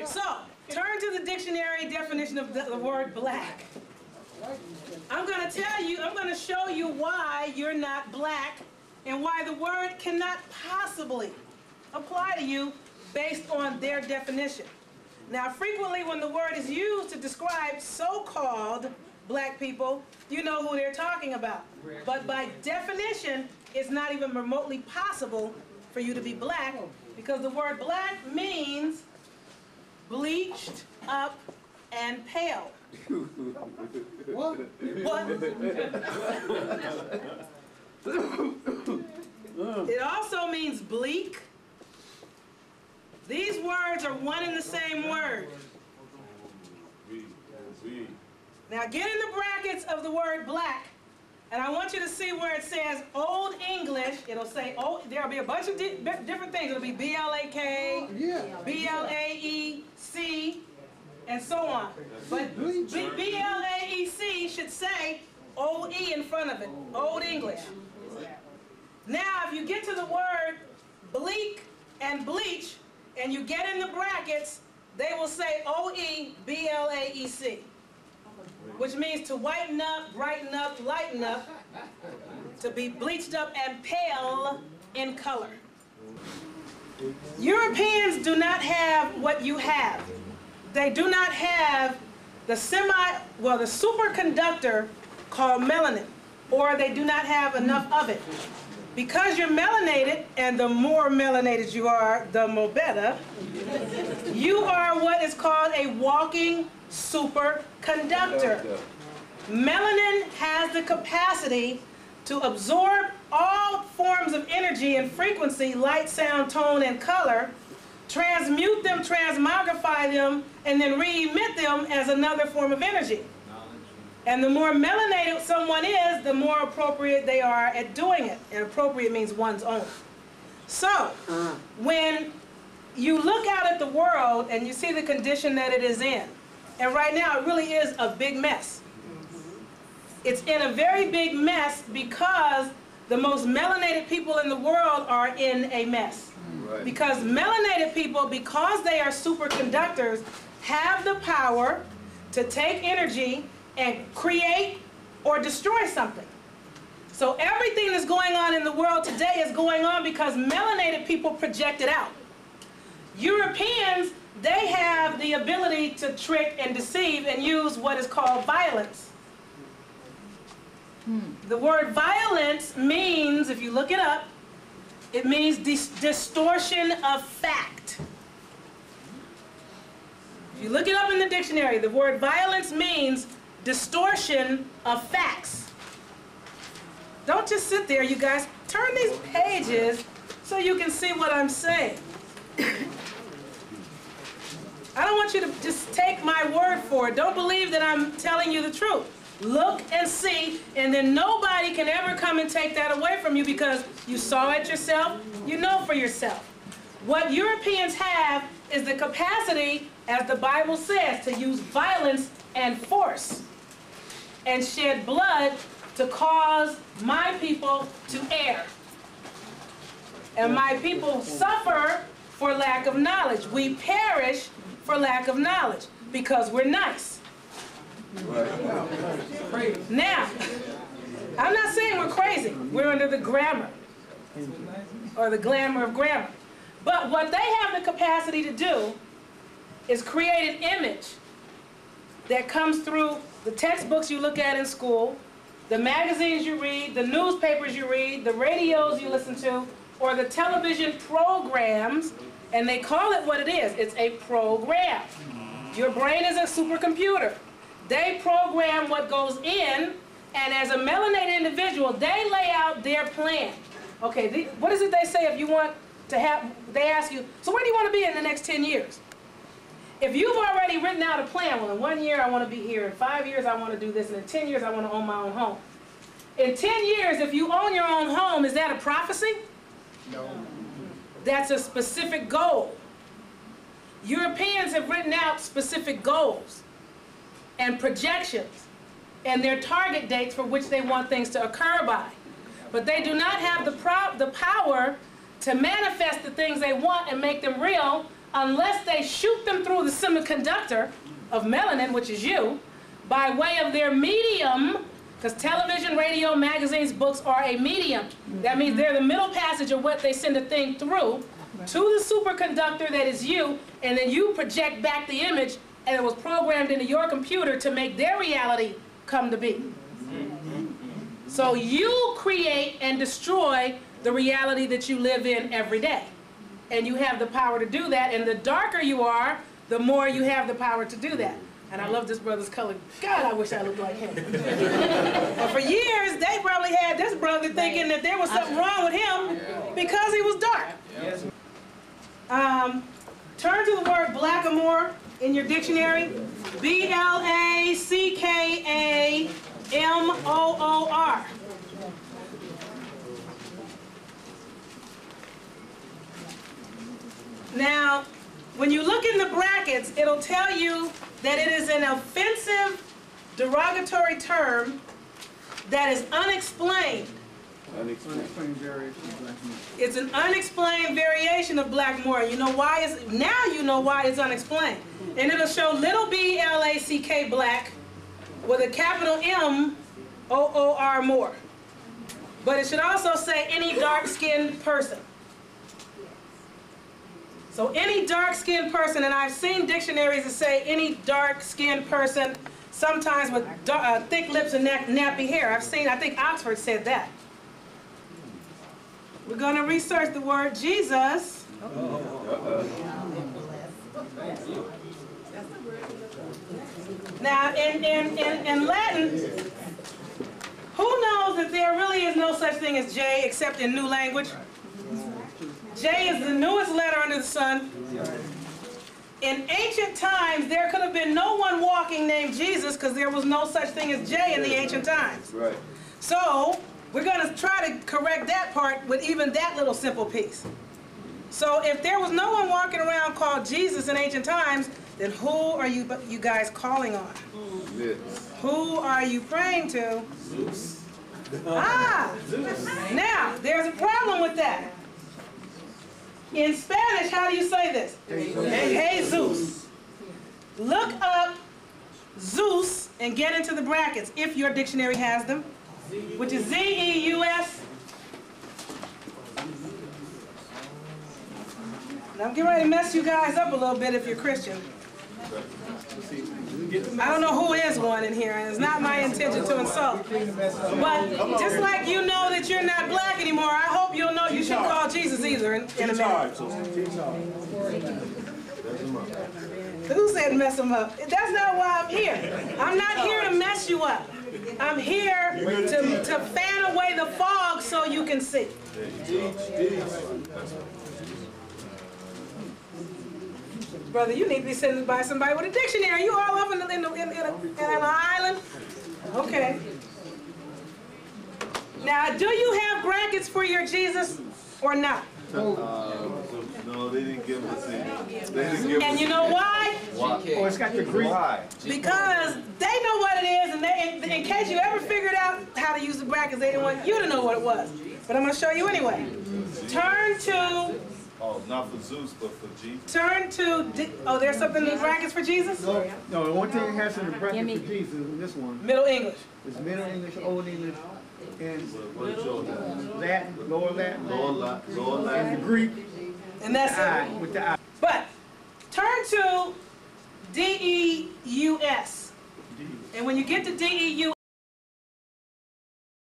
So, turn to the dictionary definition of the word black. I'm going to show you why you're not black and why the word cannot possibly apply to you based on their definition. Now, frequently when the word is used to describe so-called black people, you know who they're talking about. But by definition, it's not even remotely possible for you to be black, because the word black means bleached up and pale. What? What? It also means bleak. These words are one and the same word. Now get in the brackets of the word black, and I want you to see where it says Old English. It'll say, oh, there'll be a bunch of different things. It'll be B-L-A-K, B-L-A-E-C, and so on. But B-L-A-E-C should say O-E in front of it, Old English. Now, if you get to the word bleak and bleach, and you get in the brackets, they will say O-E-B-L-A-E-C, which means to whiten up, brighten up, lighten up, to be bleached up and pale in color. Europeans do not have what you have. They do not have the superconductor called melanin, or they do not have enough of it. Because you're melanated, and the more melanated you are, the more better, you are what is called a walking superconductor. Melanin has the capacity to absorb all forms of energy and frequency, light, sound, tone, and color, transmute them, transmogrify them, and then re-emit them as another form of energy. And the more melanated someone is, the more appropriate they are at doing it. And appropriate means one's own. So, when you look out at the world and you see the condition that it is in, and right now it really is a big mess. It's in a very big mess because the most melanated people in the world are in a mess. Right. Because melanated people, because they are superconductors, have the power to take energy and create or destroy something. So everything that's going on in the world today is going on because melanated people project it out. Europeans, they have the ability to trick and deceive and use what is called violence. The word violence means, if you look it up, it means distortion of fact. If you look it up in the dictionary, the word violence means distortion of facts. Don't just sit there, you guys. Turn these pages so you can see what I'm saying. I don't want you to just take my word for it. Don't believe that I'm telling you the truth. Look and see, and then nobody can ever come and take that away from you because you saw it yourself, you know for yourself. What Europeans have is the capacity, as the Bible says, to use violence and force and shed blood to cause my people to err. And my people suffer for lack of knowledge. We perish for lack of knowledge because we're nice. Now, I'm not saying we're crazy. We're under the grammar, or the glamour of grammar. But what they have the capacity to do is create an image that comes through the textbooks you look at in school, the magazines you read, the newspapers you read, the radios you listen to, or the television programs, and they call it what it is. It's a program. Your brain is a supercomputer. They program what goes in, and as a melanated individual, they lay out their plan. Okay, what is it they say if you want to have, they ask you, so where do you want to be in the next 10 years? If you've already written out a plan, well, in 1 year I want to be here, in 5 years I want to do this, and in 10 years I want to own my own home. In 10 years, if you own your own home, is that a prophecy? No. That's a specific goal. Europeans have written out specific goals and projections and their target dates for which they want things to occur by. But they do not have the power to manifest the things they want and make them real unless they shoot them through the semiconductor of melanin, which is you, by way of their medium, because television, radio, magazines, books are a medium. That means they're the middle passage of what they send a thing through to the superconductor that is you, and then you project back the image, and it was programmed into your computer to make their reality come to be. So you create and destroy the reality that you live in every day. And you have the power to do that, and the darker you are, the more you have the power to do that. And I love this brother's color. God, I wish I looked like him. But for years, they probably had this brother thinking that there was something wrong with him because he was dark. Turn to the word blackamoor in your dictionary. B-L-A-C-K-A-M-O-O-R. Now, when you look in the brackets, it'll tell you that it is an offensive, derogatory term that is unexplained. Unexplained variation of blackmail. It's an unexplained variation of blackamoor. You know why? Now you know why it's unexplained. And it'll show little B-L-A-C-K black with a capital M-O-O-R more. But it should also say any dark-skinned person. So any dark-skinned person, and I've seen dictionaries that say any dark-skinned person, sometimes with thick lips and nappy hair. I think Oxford said that. We're going to research the word Jesus. Now, in Latin, who knows that there really is no such thing as J except in new language? J is the newest letter under the sun. In ancient times, there could have been no one walking named Jesus because there was no such thing as J in the ancient times. Right. So, we're going to try to correct that part with even that little simple piece. So, if there was no one walking around called Jesus in ancient times, then who are you guys calling on? Yes. Who are you praying to? Zeus. Ah! Now, there's a problem with that. In Spanish, how do you say this? Jesus. Look up Zeus and get into the brackets, if your dictionary has them, which is Z-E-U-S. And I'm getting ready to mess you guys up a little bit if you're Christian. I don't know who is one in here, and it's not my intention to insult. But just like you know that you're not black anymore, I hope you'll know you shouldn't call Jesus either in a minute. Who said mess him up? That's not why I'm here. I'm not here to mess you up. I'm here to fan away the fog so you can see. Brother, you need to be sitting by somebody with a dictionary. You all up in an island? Okay. Now, do you have brackets for your Jesus or not? No, they didn't give us any. They didn't give And us you know why? Oh, it's got the Greek. Why? Because they know what it is, and in case you ever figured out how to use the brackets, they didn't want you to know what it was. But I'm going to show you anyway. Turn to... Oh, not for Zeus, but for Jesus. Turn to... Oh, there's something in the brackets for Jesus? No, the one thing it has in the bracket for Jesus is this one. Middle English. It's Middle English, Old English, and What is yours? Latin, Lower Latin, Lower and Latin. the Greek, And that's I, it. with the I. But turn to D-E-U-S. And when you get to D-E-U-S,